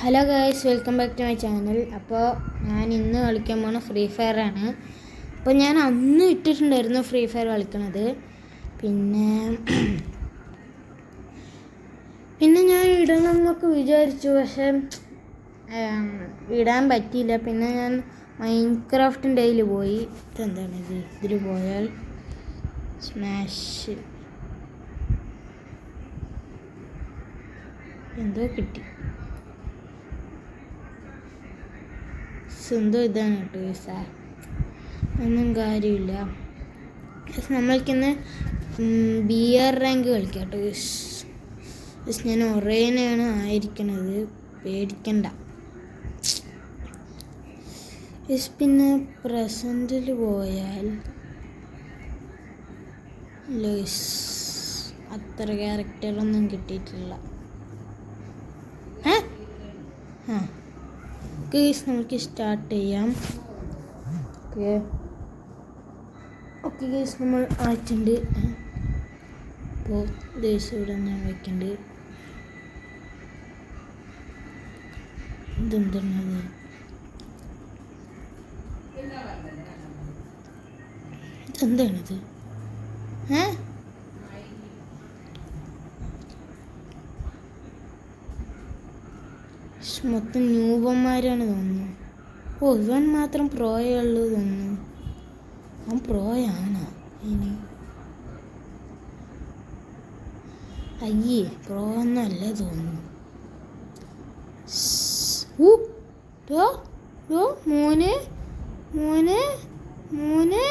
Hello guys, welcome back to my channel. അപ്പോൾ ഞാൻ ഇന്ന് കളിക്കാൻ പോകുന്ന ഫ്രീ ഫയർ ആണ്. അപ്പോൾ ഞാൻ അന്ന് ഇട്ടിട്ടുണ്ടായിരുന്നു ഫ്രീ ഫയർ കളിക്കണത്. പിന്നെ ഞാൻ ഇടണമെന്നൊക്കെ വിചാരിച്ചു, പക്ഷേ ഇടാൻ പറ്റിയില്ല. പിന്നെ ഞാൻ മൈൻക്രാഫ്റ്റിൻ്റെ ഇതിൽ പോയി. ഇതെന്താണിത്? ഇതിൽ പോയാൽ സ്മാഷ് എന്തോ കിട്ടി. സ്വന്തം ഇതാണ് കേട്ടോ സാർ, ഒന്നും കാര്യമില്ല. നമ്മൾക്കിന്ന് BR റാങ്ക് കളിക്കാം കേട്ടോ. ഞാൻ ഒറേനാണ് ആയിരിക്കണത്, പേടിക്കണ്ട. പിന്നെ പ്രസൻറ്റിൽ പോയാൽ അത്ര ക്യാരക്ടറൊന്നും കിട്ടിയിട്ടില്ല. ഗൈസ്, നമുക്ക് സ്റ്റാർട്ട് ചെയ്യാം. ഓക്കെ ഗൈസ്, നമ്മൾ ആയിട്ടുണ്ട്. അപ്പോൾ ഗൈസ് ഇവിടെ ഞാൻ വയ്ക്കുന്നുണ്ട്. ഇതെന്താണത്? ഇതെന്താണിത്? മൊത്തം ന്യൂബന്മാരാണ് തോന്നുന്നു. ഇവൻ മാത്രം പ്രോയുള്ളൂ തോന്നുന്നു. അവൻ പ്രോയാണോ ഇനി? അയ്യേ, പ്രോ ഒന്നല്ല തോന്നുന്നു. മോനെ മോനെ മോനെ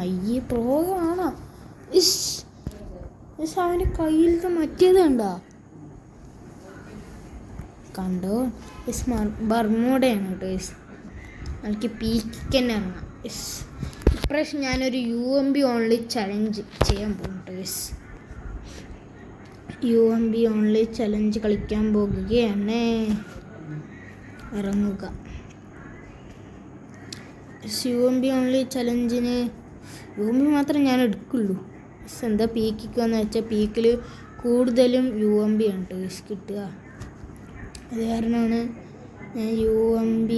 അയ്യേ, പ്രോ ആണോ? അവൻ്റെ കയ്യിലത്തെ മറ്റേത് കണ്ടോ? ബർമൂഡയാണ് കേട്ടോ. എനിക്ക് പീക്ക് തന്നെ ഇറങ്ങാം. ഇപ്രാവശ്യം ഞാനൊരു UMP ഓൺലി ചലഞ്ച് ചെയ്യാൻ പോകും കേട്ടോ. UMP ഓൺലി ചലഞ്ച് കളിക്കാൻ പോകുകയാണ്. ഇറങ്ങുക. UMP ഓൺലി ചലഞ്ചിന് UMP മാത്രം ഞാൻ എടുക്കുള്ളൂ. എന്താ പീക്കിക്കുമെന്ന് വെച്ചാൽ പീക്കിൽ കൂടുതലും UMP ആണ് കേട്ടോ കിട്ടുക. അത് കാരണമാണ് ഞാൻ UMP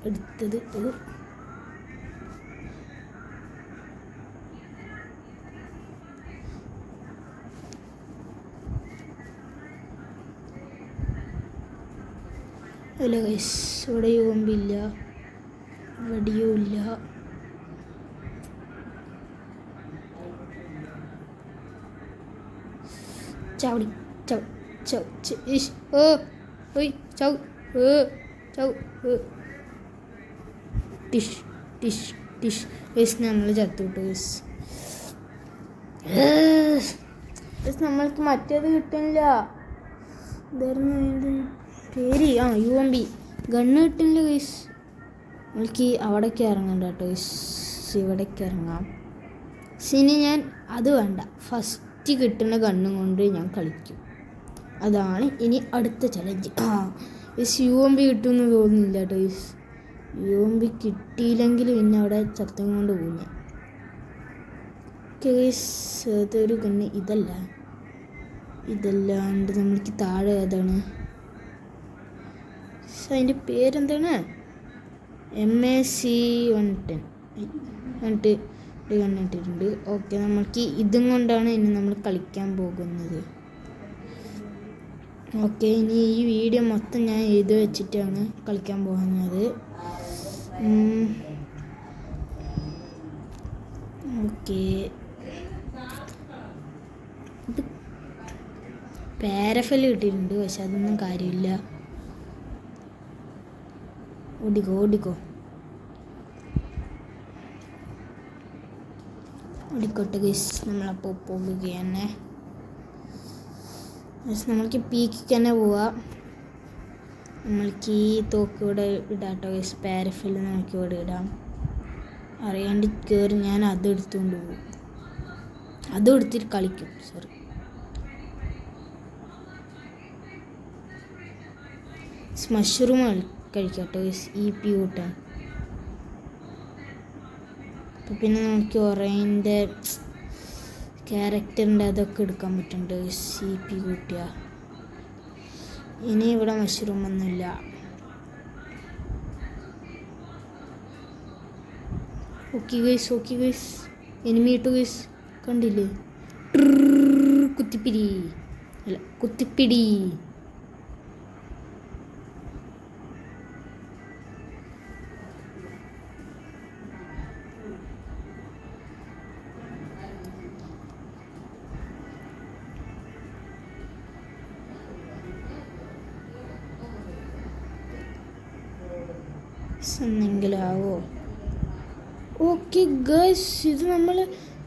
എടുത്തത്. അല്ല ഗൈസ്, ഇവിടെ UMP ഇല്ല, വെടിയും ഇല്ല. ചാവടി നമ്മൾ ചത്തുവിട്ടു. നമ്മൾക്ക് മറ്റേത് കിട്ടുന്നില്ല. ഇതായിരുന്നു പേര്. UMP ഗണ്ണ് കിട്ടുന്നില്ല ഗൈസ്. നമ്മൾക്ക് അവിടേക്ക് ഇറങ്ങണ്ട കേട്ടോ. ഇവിടേക്ക് ഇറങ്ങാം. ഇനി ഞാൻ അത് വേണ്ട, ഫസ്റ്റ് കിട്ടുന്ന ഗണ്ണും കൊണ്ട് ഞാൻ കളിക്കും. അതാണ് ഇനി അടുത്ത ചലഞ്ച്. UMP കിട്ടുമെന്ന് തോന്നുന്നില്ല കേട്ടോ. UMP കിട്ടിയില്ലെങ്കിൽ പിന്നെ അവിടെ ചത്തം കൊണ്ട് പോകും. അതൊരു ഗണ്ണ് ഇതല്ലാണ്ട് നമ്മൾക്ക് താഴെ ഏതാണ്? അതിൻ്റെ പേരെന്താണ്? MAC-110 എന്നിട്ട് കണ്ടിട്ടുണ്ട്. ഓക്കെ, നമ്മൾക്ക് ഇതും കൊണ്ടാണ് ഇനി നമ്മൾ കളിക്കാൻ പോകുന്നത്. ഓക്കെ, ഇനി ഈ വീഡിയോ മൊത്തം ഞാൻ എഴുതി വെച്ചിട്ടാണ് കളിക്കാൻ പോകുന്നത്. ഓക്കെ, ഇത് പാരഫൽ കിട്ടിയിട്ടുണ്ട്, പക്ഷെ അതൊന്നും കാര്യമില്ല. ഓടിക്കോട്ടെ ഗൈസ്, നമ്മളപ്പോൾ പോകുകയാണ്. നമ്മൾക്ക് പീക്ക് തന്നെ പോവാം. നമ്മൾക്ക് ഈ തോക്ക് ഇവിടെ ഇടാം കേട്ടോ ഗൈസ്. പാരഫിൽ നമുക്ക് ഇവിടെ ഇടാം. അറിയാണ്ട് കയറി ഞാൻ അത് എടുത്തുകൊണ്ട് പോകും. അതും എടുത്തിട്ട് കളിക്കും. സോറി, മഷ്റൂം കഴിക്കാം കേട്ടോ ഗൈസ്, EP കൂട്ടാൻ. അപ്പോൾ പിന്നെ നമുക്ക് ഒറേൻ്റെ ക്യാരക്ടറിൻ്റെ അതൊക്കെ എടുക്കാൻ പറ്റുന്നുണ്ട്. CP കൂട്ടിയ ഇനി ഇവിടെ മഷ്റൂം ഒന്നുമില്ല. ഓക്കെ ഗൈസ് എനിമി ഇട്ടു ഗൈസ്, കണ്ടില്ലേ? കുത്തിപ്പിടി അല്ല കുത്തിപ്പിടി. എന്നെങ്കിലാവോ? ഓക്കെ ഗൈസ്, ഇത് നമ്മൾ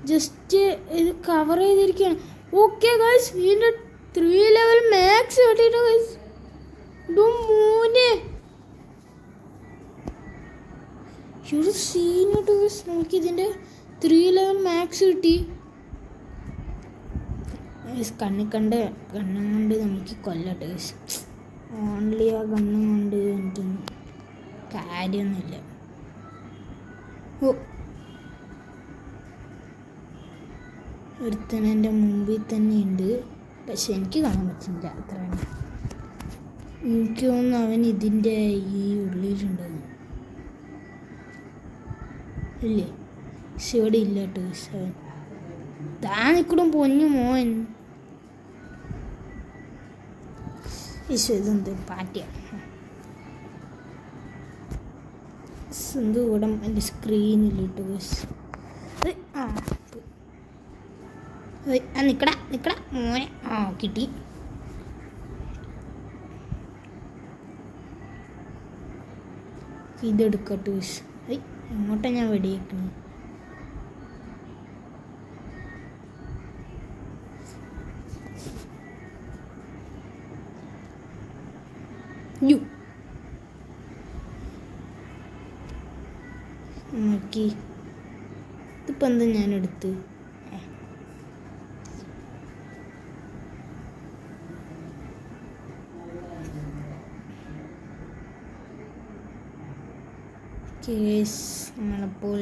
ജസ്റ്റ് ഇത് കവർ ചെയ്തിരിക്കുകയാണ്. ഓക്കെ ഗൈസ്, ഇതിൻ്റെ 3 ലെവൽ മാക്സ് കിട്ടിയിട്ട് ഗൈസ്. മോനെ ഒരു സീനോട്ട് ഗൈസ്, നമുക്ക് ഇതിൻ്റെ 3 ലെവൽ മാക്സ് കിട്ടി. കണ്ണും കൊണ്ട് നമുക്ക് കൊല്ലട്ടെ ഗൈസ്. ഓൺലി ആ കണ്ണും കൊണ്ട് എനിക്കൊന്നും കാര്യമൊന്നുമില്ല. ഒരുത്തൻ എൻ്റെ മുമ്പിൽ തന്നെ ഉണ്ട്, പക്ഷെ എനിക്ക് കാണാൻ പറ്റുന്നില്ല. അത്രയാണ്. എനിക്ക് തോന്നുന്നു അവൻ ഇതിൻ്റെ ഈ ഉള്ളിലുണ്ടാവും. ഇല്ലേ? പക്ഷെ ഇവിടെ ഇല്ല കേട്ടോ. അവൻ താനിക്കൂടും പൊന്നു മോൻ. ഇതെന്ത് പാറ്റിയ ഇവിടെ എൻ്റെ സ്ക്രീനിലിട്ട് നിക്കടാ മോനെ. കിട്ടി. ഇതെടുക്കട്ടെ. എങ്ങോട്ടാ ഞാൻ വെടിയേക്കണേ? നോക്കി ഇതിപ്പോൾ എന്താ ഞാനെടുത്ത് കേസ് നമ്മളപ്പോൾ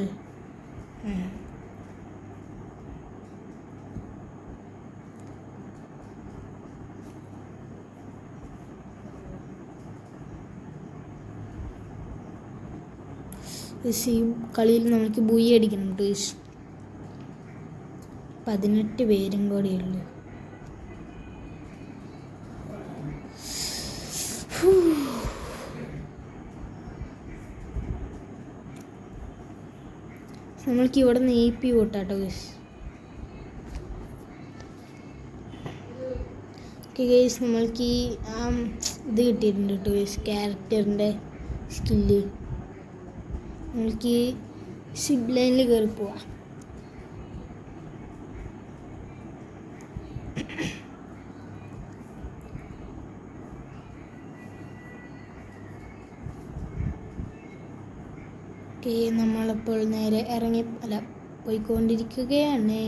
ഈ കളിയിൽ നമുക്ക് ബൂയി അടിക്കണം കേട്ടോ. 18 പേരും കൂടെയുള്ളു. നമ്മൾക്ക് ഇവിടെ നിന്ന് AP കൂട്ടാട്ടോ ഗൈസ്. ഗൈസ് നമ്മൾക്ക് ഈ ഇത് കിട്ടിയിട്ടുണ്ട് കേട്ടോ ഗൈസ്, ക്യാരക്ടറിൻ്റെ സ്കില്ല്. നമ്മൾക്ക് സിബ് ലൈനിൽ കയറി പോവാം. ഓക്കെ, നമ്മളിപ്പോൾ നേരെ പോയിക്കൊണ്ടിരിക്കുകയാണ്.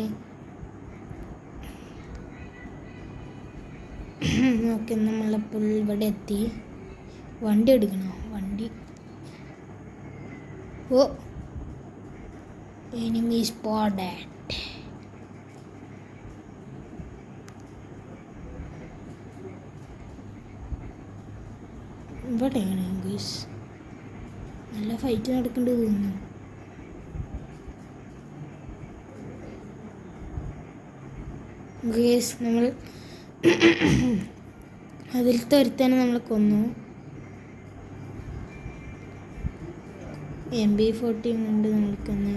ഓക്കെ, നമ്മളിപ്പോൾ ഇവിടെ എത്തി. വണ്ടി എടുക്കണോ? വണ്ടി. ഓ, enemy spotted. ഇവിടെയാണ് ഗൈസ് നല്ല ഫൈറ്റ് നടക്കേണ്ടത് തോന്നുന്നു. ഗൈസ് നമ്മൾ അതിലത്തെ ഒരുത്തനെ നമ്മൾ കൊന്നു. MP40 കൊണ്ട് നമ്മൾക്കൊന്ന്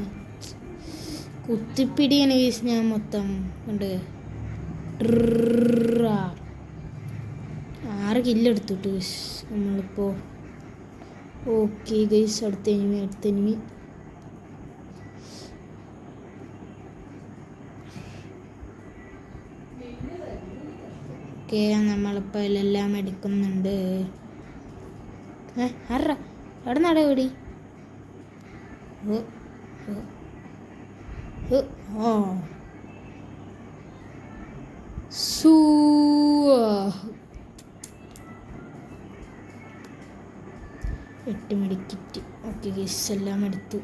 കുത്തിപ്പിടിയാണ് ഗൈസ്. ഞാൻ മൊത്തം കൊണ്ട് 6 കില്ലെടുത്തിട്ട് ഗൈസ് നമ്മളിപ്പോൾ. ഓക്കെ ഗൈസ്, അടുത്ത എനിമി. ഓക്കെ, നമ്മളിപ്പോൾ എല്ലാം എടുക്കുന്നുണ്ട്. എവിടെ നട ഓടി? എട്ട് മെഡിക്കിറ്റ്. ഓക്കെ ഗൈസ്, എല്ലാം എടുത്തു.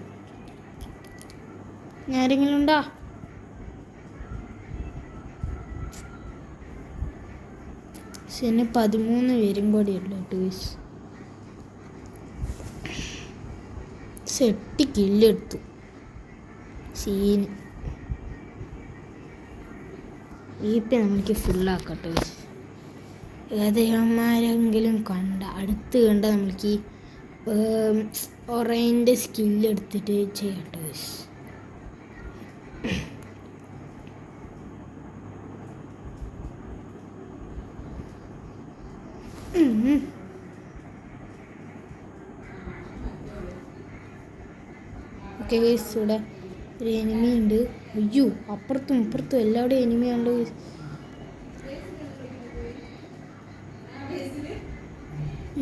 ആരെങ്കിലും ഉണ്ടോ? പിന്നെ 13 പേരും കൂടി ഉള്ളു ടൂസ്. Set കില്ലെടുത്തു scene. ഇപ്പം നമുക്ക് ഫുള്ളാക്കട്ടെ. ഏതെങ്കിലും കണ്ട അടുത്ത് കണ്ട നമുക്ക് ഒറേൻ്റെ സ്കില്ലെടുത്തിട്ട് ചെയ്യട്ടെ. ഓക്കെ ഗൈസ്, ഇവിടെ ഒരു എനിമി ഉണ്ട്. അയ്യോ, അപ്പുറത്തും ഇപ്പുറത്തും എല്ലാവരുടെയും എനിമിയുണ്ട്.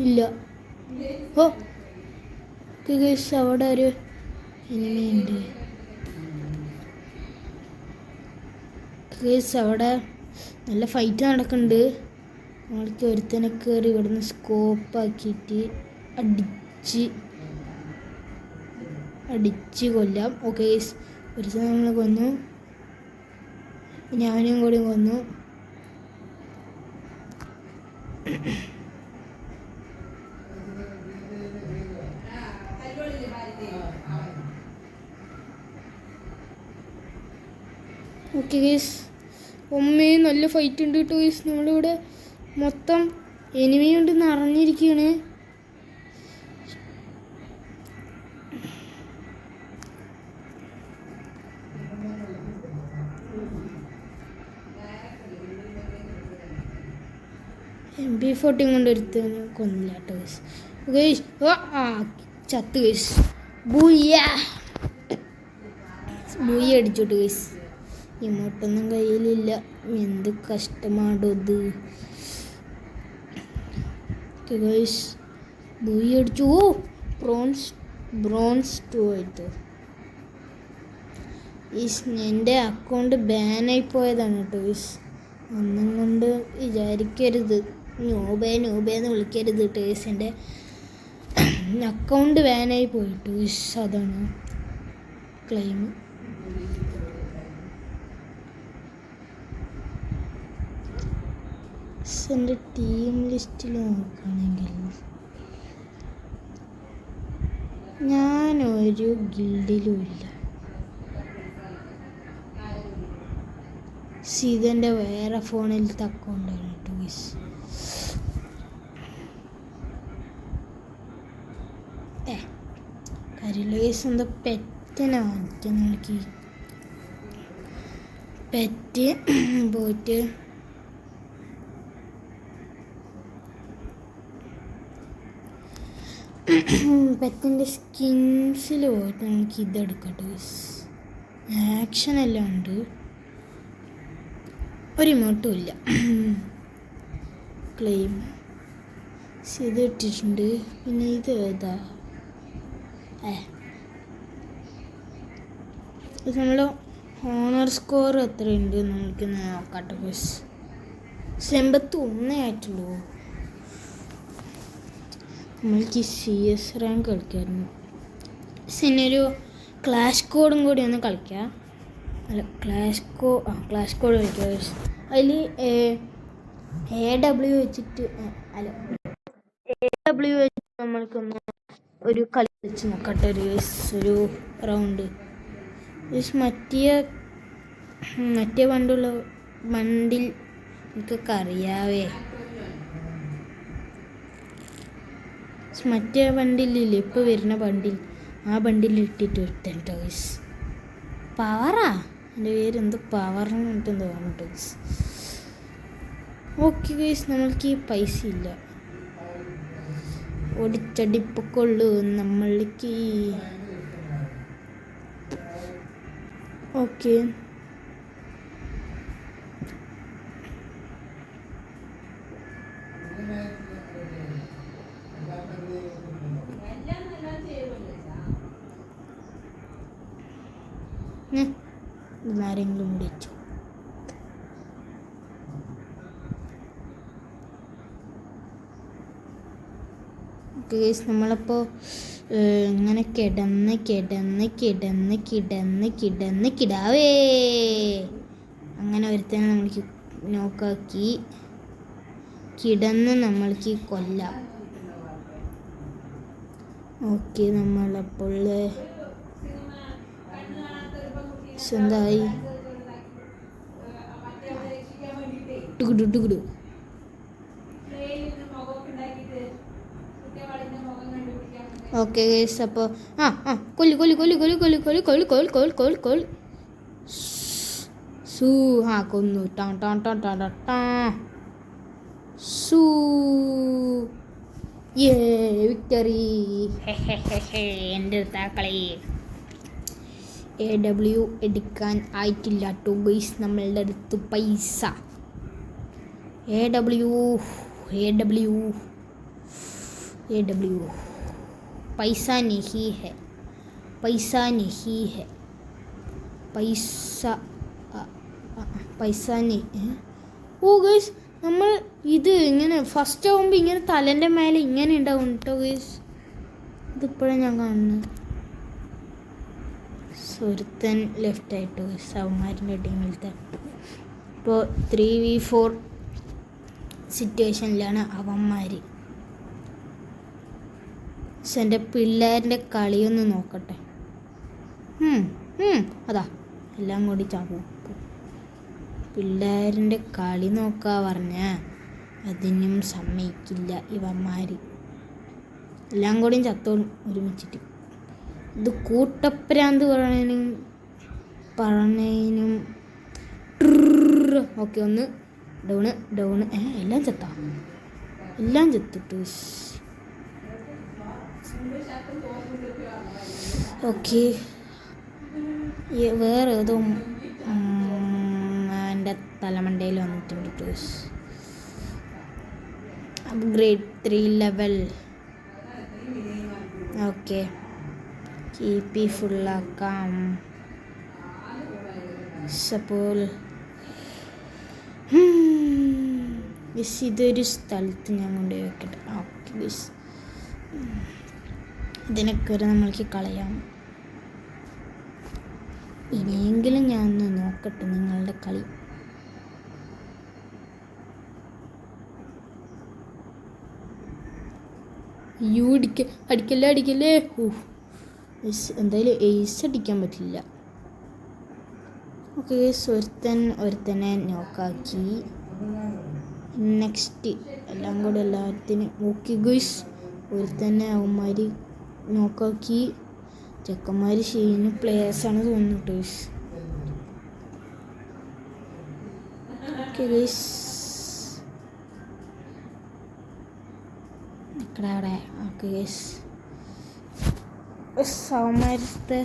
ഇല്ല. ഓ ഗൈസ്, അവിടെ ഒരു എനിമി ഉണ്ട് ഗൈസ്. അവിടെ നല്ല ഫൈറ്റ് നടക്കുന്നുണ്ട്. നമ്മൾക്ക് ഒരുത്തനെ കയറി ഇവിടുന്ന് സ്കോപ്പാക്കിയിട്ട് അടിച്ച് കൊല്ലാം. ഓക്കെ ഗൈസ്, ഒരുത്തനെ നമ്മൾ കൊന്നു. ഞാനും കൂടി കൊന്നു. ഓക്കെ ഗൈസ്, നല്ല ഫൈറ്റ് ഉണ്ട് കേട്ടോ ഗൈസ്. നമ്മളിവിടെ മൊത്തം എനിമി കൊണ്ട് നിറഞ്ഞിരിക്കുകയാണ്. MP40 കൊണ്ട് ഒരുത്തന് കൊന്നില്ല കേട്ടോ ഗൈസ്. ഗൈസ് ചത്ത് ഗൈസ്. ബൂയ അടിച്ചോട്ട് ഗൈസ്. ഇമോട്ടൊന്നും കയ്യിലില്ല. എന്ത് കഷ്ടമാടത് ഗൈസ്. ബൂയി അടിച്ചു. ഓ ബ്രോൺസ് 2 ആയിട്ട്. എൻ്റെ അക്കൗണ്ട് ബാനായി പോയതാണ് കേട്ടോ ഗൈസ്. ഒന്നും കൊണ്ട് വിചാരിക്കരുത്, നോബേന്ന് വിളിക്കരുത് കേട്ടോ ഗൈസ്. എൻ്റെ അക്കൗണ്ട് ബാനായി പോയിട്ട് ഗൈസ്, അതാണ് ക്ലെയിം. എൻ്റെ ടീം ലിസ്റ്റിൽ നോക്കുകയാണെങ്കിൽ ഞാനൊരു ഗിൽഡിലും ഇല്ല. ഇതെൻ്റെ വേറെ ഫോണിലത്തെ അക്കൗണ്ടാണ് കേട്ടോ ഗൈസ്. കാര്യമില്ല ഗൈസ്. എന്താ പെറ്റിനെ വാങ്ങിക്കാൻ നോക്കി. പെറ്റ് പോയിട്ട് പെറ്റിൻ്റെ സ്കിൻസിൽ പോയിട്ട് നമുക്ക് ഇതെടുക്കട്ടെ ഗൈസ്. ആക്ഷനെല്ലാം ഉണ്ട്, ഒരു ഇമോട്ടും ഇല്ല. ക്ലെയിം ഇത് ഇട്ടിട്ടുണ്ട്. പിന്നെ ഇത് ഏതാ? ഇത് നമ്മൾ ഓണർ സ്കോർ എത്രയുണ്ട് നമുക്ക് നോക്കട്ടെ ഗൈസ്. 81 ആയിട്ടുള്ളൂ. നമ്മൾക്ക് CS റാങ്ക് കളിക്കായിരുന്നു. ഒരു ക്ലാഷ് കോഡും കൂടി ഒന്ന് കളിക്കാം. അല്ല, ക്ലാഷ് കോഡ് കളിക്കാം. അതിൽ AW വെച്ചിട്ട് AW വെച്ചിട്ട് നമ്മൾക്കൊന്ന് ഒരു കളി വെച്ച് നോക്കട്ടെ ഒരു റൗണ്ട്. മറ്റേ ബണ്ടിൽ എനിക്കൊക്കെ അറിയാവേ. മറ്റേ ബണ്ടിലില്ലേ ഇപ്പോൾ വരുന്ന ബണ്ടിൽ, ആ ബണ്ടിൽ ഇട്ടിട്ട് എടുത്തോ ഗൈസ്. പവറാ എൻ്റെ പേര്, എന്ത് പവറിന് കിട്ടും തോന്നുന്നു ഗൈസ്. ഓക്കെ ഗൈസ്, നമ്മൾക്ക് പൈസ ഇല്ല. ഓടിച്ചടിപ്പൊക്കൊള്ളു നമ്മൾക്ക്. ഓക്കെ ആരെങ്കിലും വിളിച്ചു. ഗൈസ്, നമ്മളപ്പോൾ ഇങ്ങനെ കിടാവേ അങ്ങനെ ഒരുത്തനെ നമ്മൾ നോക്കാക്കി കിടന്ന് നമ്മൾക്ക് കൊല്ലാം. ഓക്കെ, നമ്മളപ്പോൾ സ്വന്തമായി ടുകുടു. ഓക്കെ ഗൈസ്, അപ്പോൾ കൊല്ലു സൂ കൊന്നു. സൂ വിക്ടറി. എൻ്റെ അടുത്താക്കളെ AW എടുക്കാൻ ആയിട്ടില്ല ടു ഗൈസ്. നമ്മളുടെ അടുത്ത് പൈസ AW पैसा नहीं है. പൈസ ഓ ഗൈസ്, നമ്മൾ ഇത് ഇങ്ങനെ ഫസ്റ്റ് ആകുമ്പോൾ ഇങ്ങനെ തലേൻ്റെ മേലെ ഇങ്ങനെ ഉണ്ടാവും കേട്ടോ ഗൈസ്. ഇതിപ്പോഴാണ് ഞാൻ കാണുന്നത്. ഒരുത്തൻ ലെഫ്റ്റായിട്ട് സൗമാരിൻ്റെ ടീമിലത്തെ. ഇപ്പോൾ 3v4 സിറ്റുവേഷനിലാണ് അവന്മാർ. എൻ്റെ പിള്ളേരുടെ കളിയൊന്ന് നോക്കട്ടെ. അതാ എല്ലാം കൂടി ചാവും. പിള്ളേരിൻ്റെ കളി നോക്കാ പറഞ്ഞാൽ അതിനും സമ്മതിക്കില്ല ഇവന്മാർ. എല്ലാം കൂടിയും ചത്തോളും ഒരുമിച്ചിട്ട്. ഇത് കൂട്ടപ്രാന്ത് പറഞ്ഞതിനും ഓക്കെ. ഒന്ന് ഡൗണ് എല്ലാം ചത്തിട്ട്. ഓക്കെ, വേറെ ഏതോ എൻ്റെ തലമണ്ടയിൽ വന്നിട്ടുണ്ട്. Upgrade 3 level. Okay, KP ഫുള്ളാക്കാം. അപ്പോൾ ഇതൊരു സ്ഥലത്ത് ഞാൻ കൊണ്ടുപോയി വെക്കട്ടെ. ഓക്കെ ഗൈസ്, ഇതിനൊക്കെ വരെ നമ്മൾക്ക് കളയാം. ഇനിയെങ്കിലും ഞാൻ ഒന്ന് നോക്കട്ടെ നിങ്ങളുടെ കളി. അടിക്കല്ലേ. എന്തായാലും എയ്സ് അടിക്കാൻ പറ്റില്ല. ഓക്കെ, ഒരുത്തനെ നോക്കാക്കി. നെക്സ്റ്റ് എല്ലാം കൂടെ എല്ലാത്തിനും ഓക്കെ ഗൈസ്. ഒരുത്തന്നെ അവന്മാർ നോക്കാക്കി. ചെക്കന്മാർ ചെയ്യുന്ന പ്ലേയേഴ്സാണ് തോന്നുന്നു ഗൈസ്. ഓക്കെ ഗൈസ്, അവിടെ ഓക്കെ ഗൈസ്. അവന്മാരത്തെ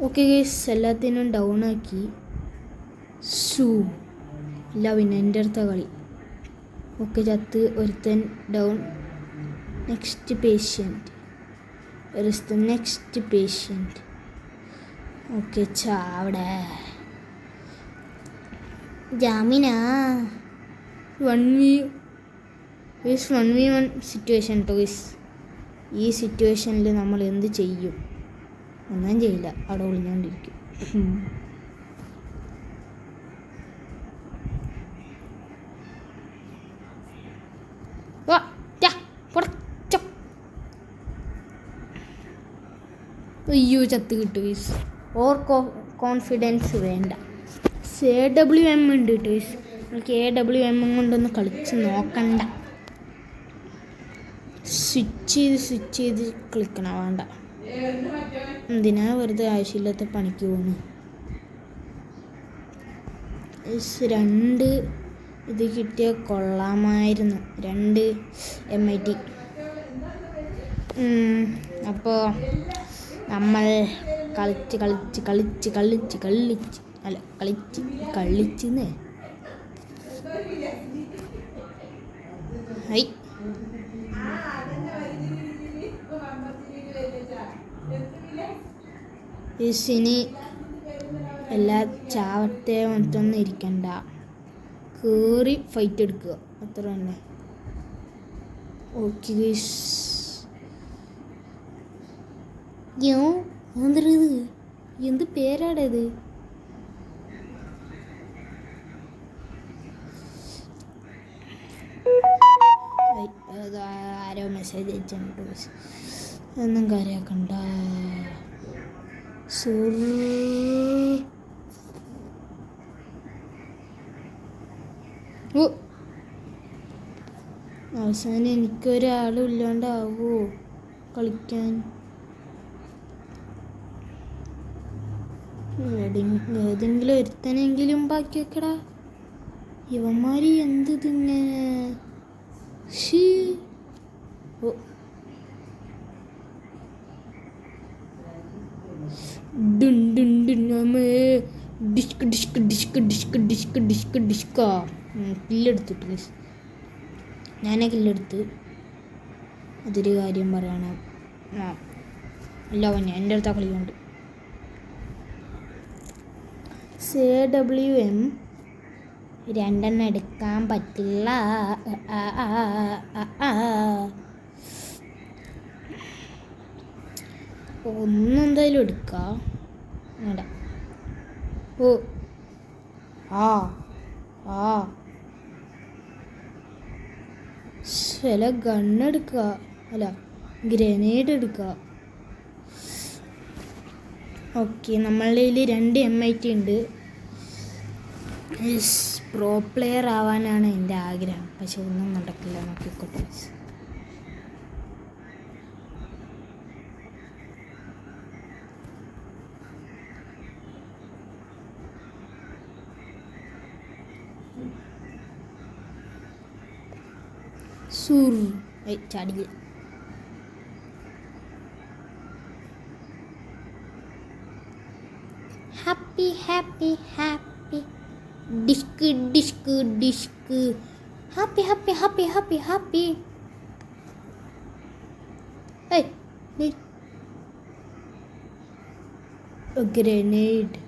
ഓക്കെ ഗൈസ്, എല്ലാത്തിനും ഡൗൺ ആക്കി. ഇല്ല, പിന്നെ എൻ്റെ അടുത്ത കളി. ഓക്കെ, ചത്ത്. ഒരുത്തൻ ഡൗൺ. Next patient. ഓക്കെ, ചാവിടെ ജാമിനാ. 1v1 സിറ്റുവേഷൻ ടോയ്സ്. ഈ സിറ്റുവേഷനിൽ നമ്മൾ എന്ത് ചെയ്യും? ഒന്നും ചെയ്യില്ല, അവിടെ ഒളിഞ്ഞുകൊണ്ടിരിക്കും. അയ്യോ, ചത്ത് കിട്ടും ഗൈസ്. കോൺഫിഡൻസ് വേണ്ട. AWM ഉണ്ട് ഗൈസ്. നമുക്ക് AWM കൊണ്ടൊന്ന് കളിച്ച് നോക്കണ്ട. സ്വിച്ച് ചെയ്ത് കളിക്കണം. വേണ്ട, എന്തിനാ വെറുതെ ആവശ്യമില്ലാത്ത പണിക്ക് പോകുന്നു. 2 ഇത് കിട്ടിയാൽ കൊള്ളാമായിരുന്നു. 2 MIT. അപ്പോൾ നമ്മൾ കളിച്ചെന്ന് ഹൈ. ഇനി എല്ലാ ചാവത്തെ വന്നിട്ടൊന്നും ഇരിക്കണ്ട, കയറി ഫൈറ്റ് എടുക്കുക, അത്ര തന്നെ. ഓക്കെ ഗൈസ്, എന്ത് പേരാടത്? മെസ്സേജ് അയച്ചിട്ടുണ്ട് ഗൈസ്. ഒന്നും കാര്യമാക്കണ്ട. അവസാനം എനിക്കൊരാളും ഇല്ലാണ്ടാവോ കളിക്കാൻ? ഏതെങ്കിലും ഒരുത്തനെങ്കിലും ബാക്കി വെക്കടാ. ഇവന്മാര് എന്ത് തിങ്ങനെ കില്ലെടുത്തിട്ട് ഞാനേ കില്ലെടുത്ത്. അതൊരു കാര്യം പറയണം. അല്ല ഞാൻ എൻ്റെ അടുത്ത കളിയുണ്ട്. CWM 2 എടുക്കാൻ പറ്റില്ല. ഒന്നെന്തായാലും എടുക്കാം. വേണ്ട. ചില ഗണ്ണെടുക്കുക, അല്ല ഗ്രനേഡ് എടുക്കുക. ഓക്കെ, നമ്മളുടെ കയ്യിൽ 2 MIT ഉണ്ട്. പ്രോ പ്ലെയർ ആവാനാണ് എൻ്റെ ആഗ്രഹം. പക്ഷെ ഒന്നും നടക്കില്ല. നോക്കിക്കോട്ടെ. ചാടില്ല. Happy happy happy disc disc disc happy happy happy happy happy. Grenade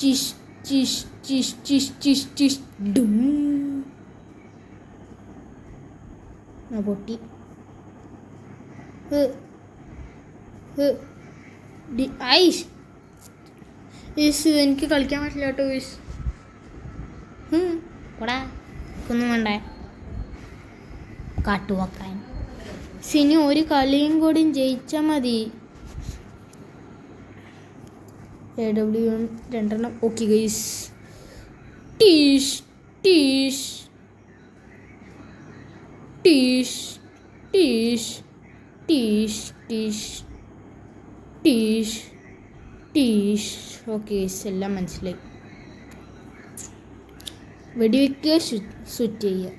ചിഷ് ചിഷ് ചിഷ് ചിഷ് ചിഷ് ചിഷ് ഡും. പൊട്ടി. എനിക്ക് കളിക്കാൻ പറ്റില്ല കേട്ടോ. ഒന്നും വേണ്ടേ കാട്ടുവാക്കാൻ. ഇനി ഒരു കളിയും കൂടി ജയിച്ചാൽ മതി. AWM 2. Okay guys. ടീഷ് ടീഷ് ടീഷ് ടീഷ് ടീഷ് ടീഷ് ടീഷ് ടീഷ്. ഓക്കെ, എല്ലാം മനസ്സിലായി. വെടിവെക്കുക, സ്വിച്ച് ചെയ്യുക.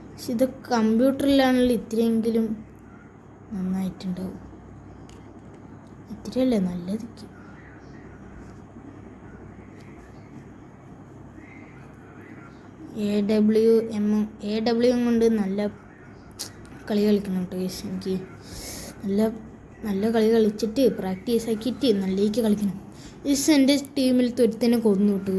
പക്ഷെ ഇത് കമ്പ്യൂട്ടറിലാണല്ലോ ഇത്രയെങ്കിലും നന്നായിട്ടുണ്ടാവും. ഇത്രയല്ലേ നല്ലതൊക്കെ. AWM കൊണ്ട് നല്ല കളി കളിക്കണം കേട്ടോ. എനിക്ക് നല്ല കളി കളിച്ചിട്ട് പ്രാക്ടീസ് ആക്കിയിട്ട് നല്ലേക്ക് കളിക്കണം. എൻ്റെ ടീമിൽ തൊരുത്തന്നെ കൊന്നു കേട്ടോ.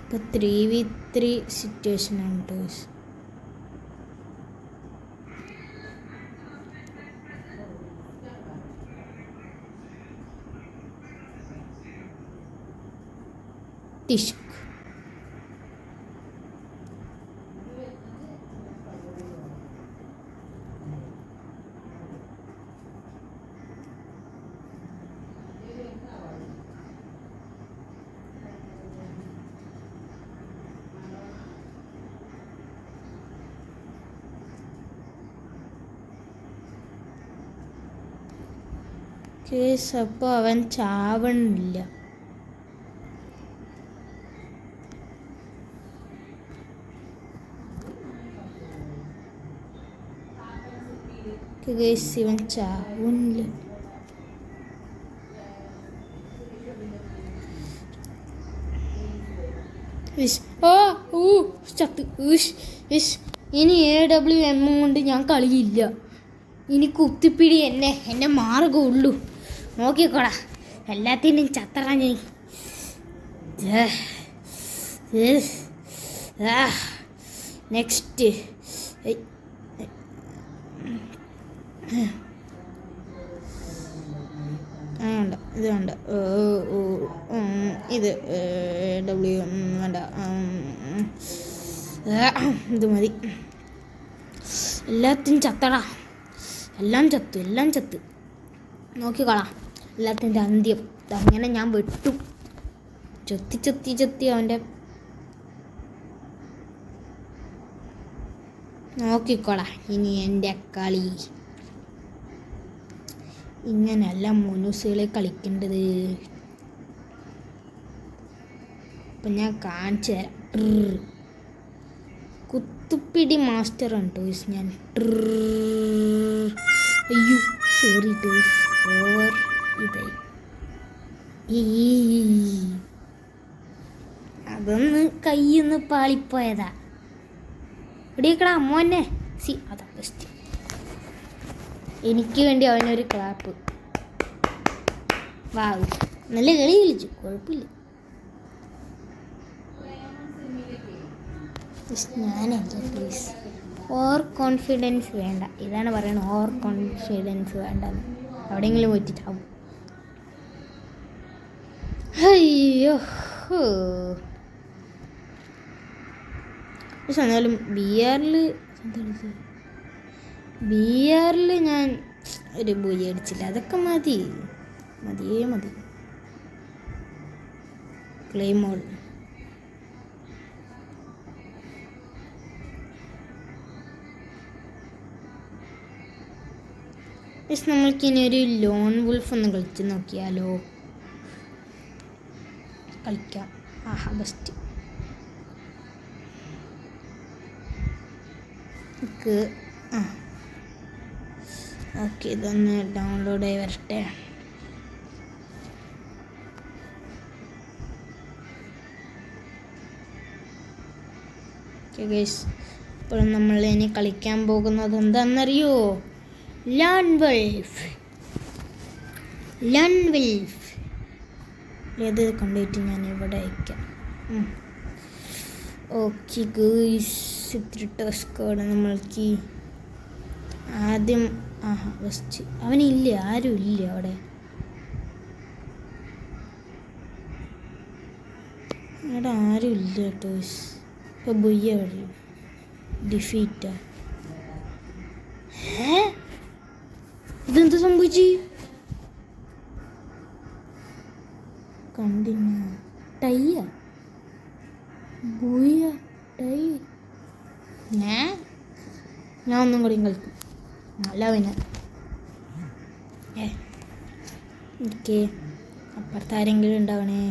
ഇപ്പോൾ 3v3 സിറ്റുവേഷനാണ് കേട്ടോ. ടിഷ്ക് കേസ്. അപ്പോൾ അവൻ ചാവണില്ല. ഇവൻ ചാവണില്ല. ഇനി AWM കൊണ്ട് ഞാൻ കളിയില്ല. ഇനി കുത്തിപ്പിടി എന്നെ മാർഗമുള്ളൂ. നോക്കിക്കോടാ, എല്ലാത്തിനും ചത്തറ ഞാൻ. നെക്സ്റ്റ് വേണ്ട ഇത് വേണ്ട, ഇത് ഡബ്ല്യു വേണ്ട, ഇത് മതി. എല്ലാത്തിനും ചത്തടാ, എല്ലാം ചത്ത് നോക്കിക്കളാം എല്ലാത്തിൻ്റെ അന്ത്യം. അങ്ങനെ ഞാൻ വെട്ടും, ചെത്തി അവൻ്റെ. നോക്കിക്കോളാം ഇനി എൻ്റെ കളി. ഇങ്ങനെയല്ല മോനൂസുകളെ കളിക്കേണ്ടത്. അപ്പം ഞാൻ കാണിച്ചു തരാം. കുത്തുപ്പിടി മാസ്റ്റർ ആണ് ടോയ്സ് ഞാൻ. അയ്യോ സോറി ടോയ്സ്, ഓവർ ഇതായി. അതൊന്ന് കയ്യൊന്ന് പാളിപ്പോയതാ. ഇടിയക്കടാ മോനെ. അതാ ബെസ്റ്റ്. എനിക്ക് വേണ്ടി അവനൊരു ക്ലാപ്പ്. വാവ്, നല്ല കളി കളിച്ചു, കുഴപ്പമില്ല. ഞാനല്ല പ്ലീസ്, ഓവർ കോൺഫിഡൻസ് വേണ്ട. ഇതാണ് പറയുന്നത്, ഓവർ കോൺഫിഡൻസ് വേണ്ടെന്ന്. എവിടെയെങ്കിലും വെച്ചിട്ടാവും. അയ്യോ പക്ഷെ എന്നാലും ബി ആറിൽ ഞാൻ ഒരു ബൂയി അടിച്ചില്ല. അതൊക്കെ മതിയേ മതി. ക്ലെയിമോൾ നമ്മൾക്കിനി ഒരു ലോൺ വുൾഫ് ഒന്ന് കളിച്ച് നോക്കിയാലോ? കളിക്കാം. ആഹാ ബെസ്റ്റ്. ഓക്കെ, ഇതൊന്ന് ഡൗൺലോഡ് ആയി വരട്ടെ. ഇപ്പോഴും നമ്മൾ ഇനി കളിക്കാൻ പോകുന്നത് എന്താണെന്നറിയോ? Lone wolf. ഏത് കൊണ്ടുപോയിട്ട് ഞാൻ ഇവിടെ അയക്കാം. ഓക്കെ ഗേയ്സ്, ഇത്തിരി ടാസ്കോടെ നമ്മൾക്ക് ആദ്യം. ഫസ്റ്റ് അവനില്ല, ആരും ഇല്ല അവിടെ. ആരും ഇല്ല ടോയ്സ്. ഇപ്പോൾ ബുയ്യ വഴി ഡിഫീറ്റാ. ഇതെന്ത് സംഭവിച്ചു? കണ്ടിന്യൂ. ടൈയാ ബുയ്യ ടൈ. ഞാൻ ഒന്നും കൂടി കളിക്കും. നല്ല പിന്നെ ഓക്കെ, അപ്പുറത്ത് ആരെങ്കിലും ഉണ്ടാവണേ.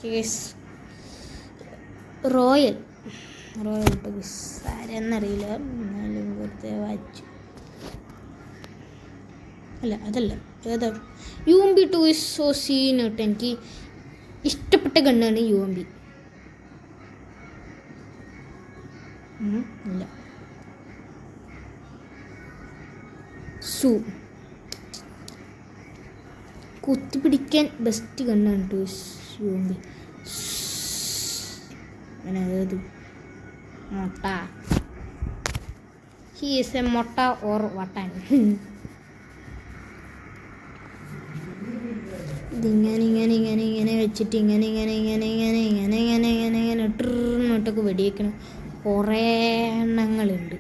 കേസ് റോയൽ ടോയ്സ് ആരെന്നറിയില്ല, എന്നാലും വെറുതെ വായിച്ചു. അല്ല അതല്ല, ഏതാ? UMB ടോയ്സ്. സോ സീനോട്ട്. എനിക്ക് ഇഷ്ടപ്പെട്ട ഗണ്ണാണ് UMB. ഇല്ല, കുത്തിപ്പിടിക്കാൻ ബെസ്റ്റ് ഗണ്ണാണ് ടോയ്സ് UMB. ഏത് മൊട്ട? ഹി ഈസ് എ മൊട്ട ഓർ വട്ടൻ. ഇതിങ്ങനെ വെച്ചിട്ട് ഇങ്ങനെ ഇട്ടൊക്കെ വെടിയേക്കണം. കുറേ എണ്ണങ്ങളുണ്ട്.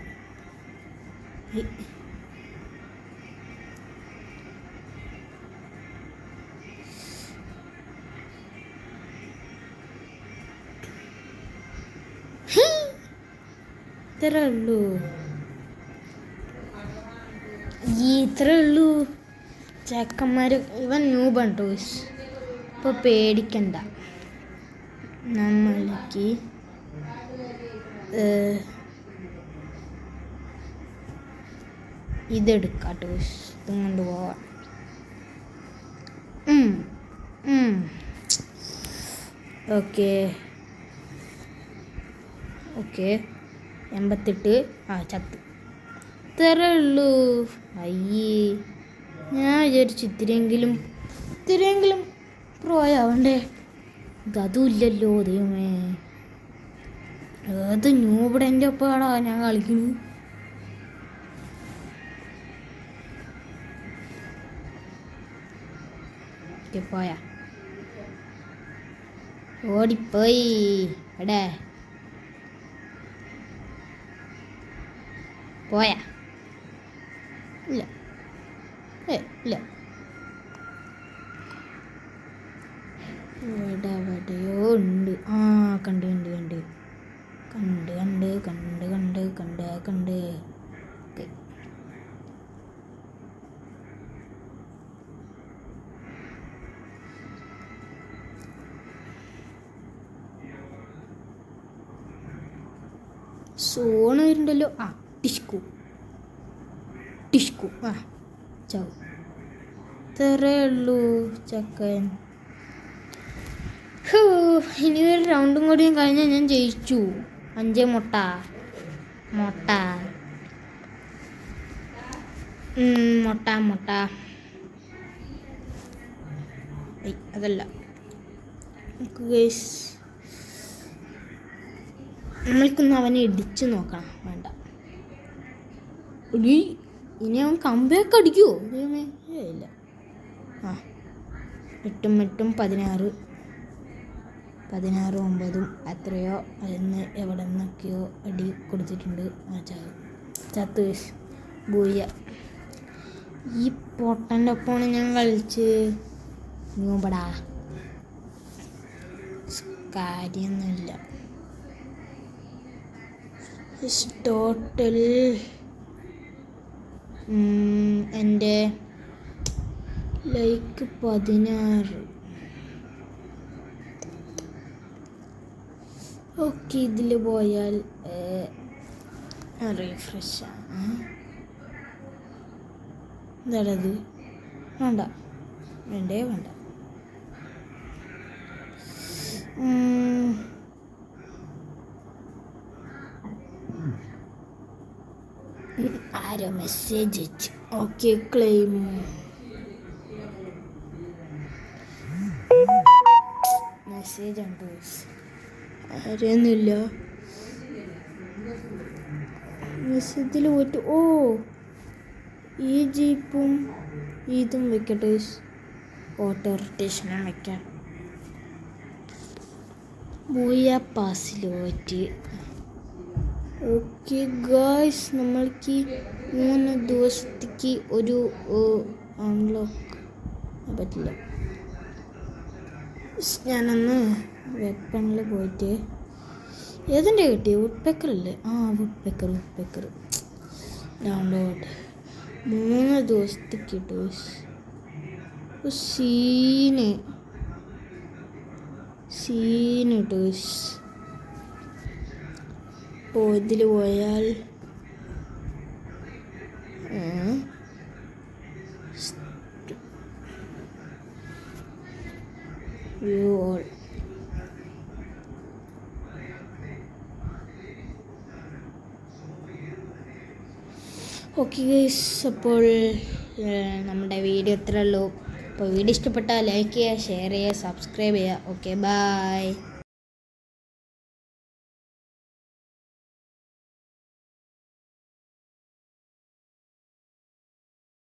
ഇത്രേ ഉള്ളൂ ചെക്കന്മാർ. ഇവൻ ന്യൂബാണ് ടോയ്സ്. ഇപ്പോൾ പേടിക്കണ്ട, നമ്മൾക്ക് ഇതെടുക്കാം ടോയ്സ്. ഇതും കൊണ്ടുപോവാം. ഓക്കെ 88. ചത്ത്. ഇത്രേ ഉള്ളൂ. അയ്യേ, ഞാൻ വിചാരിച്ചു ഇത്തിരിയെങ്കിലും പ്രോയാവണ്ടേ. ഇതും ഇല്ലല്ലോ ദൈവമേ. ഏത് ന്യൂബിടെ എൻ്റെ ഒപ്പമാണോ ഞാൻ കളിക്കുന്നു? ഓക്കെ പോയാ ഓടിപ്പോയി എടേ പോയാ ഇല്ല ഇല്ല എവിടെയോ ഉണ്ട്. കണ്ട് ഓക്കെ സോണ് വരുന്നുണ്ടല്ലോ. ടിഷ്കു ചാവ് ഇത്രേ ഉള്ളൂ ചക്കൻ. ഇനി ഒരു റൗണ്ടും കൂടിയും കഴിഞ്ഞാൽ ഞാൻ ജയിച്ചു. 5 മുട്ട അതല്ല നമ്മൾക്കൊന്ന് അവനെ ഇടിച്ചു നോക്കണം. വേണ്ട ഇനി അവൻ കമ്പയൊക്കെ അടിക്കുമോ? ഇല്ല. 8 16 9 എത്രയോ അതിന് എവിടെ നിന്നൊക്കെയോ അടി കൊടുത്തിട്ടുണ്ട്. ചത്ത് ബൂയ. ഈ പൊട്ടൻ്റെ ഒപ്പമാണ് ഞാൻ കളിച്ച്. നോമ്പടാ കാര്യമൊന്നുമില്ല. ടോട്ടൽ എൻ്റെ ലൈക്ക് 16. ഓക്കെ ഇതിൽ പോയാൽ റീഫ്രഷ് എന്താണത്? വേണ്ടേ ആരോ മെസ്സേജ് അയച്ചു. ഓക്കെ ക്ലെയിം മെസ്സേജ് ഉണ്ട്. അറിയുന്നില്ല മെസ്സേജിൽ പോയിട്ട് ഈ ജീപ്പും ഇതും വെക്കട്ടെ. ഓട്ടോ റൊട്ടേഷനും വെക്കാം. ബൂയ പാസിൽ പോയിട്ട് ഓക്കെ ഗായ്സ് നമ്മൾക്ക് 3 ദിവസത്തേക്ക് ഒരു അൺലോക്ക് പറ്റില്ല. ഞാനൊന്ന് വെപ്പണിൽ പോയിട്ട് ഏതിൻ്റെ കിട്ടി? വുഡ്പെക്കറല്ലേ? വുഡ്പെക്കർ ഡൗൺലോഡ് 3 ദിവസത്തേക്ക് കിട്ടു. സീന് കിട്ടു. ഇതിൽ പോയാൽ വ്യൂ ഓൾ. ഓക്കെ ഗൈസ്, അപ്പോൾ നമ്മുടെ വീഡിയോ ഇത്രേ ഉള്ളൂ. അപ്പോൾ വീഡിയോ ഇഷ്ടപ്പെട്ടാൽ ലൈക്ക് ചെയ്യുക, ഷെയർ ചെയ്യുക, സബ്സ്ക്രൈബ് ചെയ്യുക. Okay bye.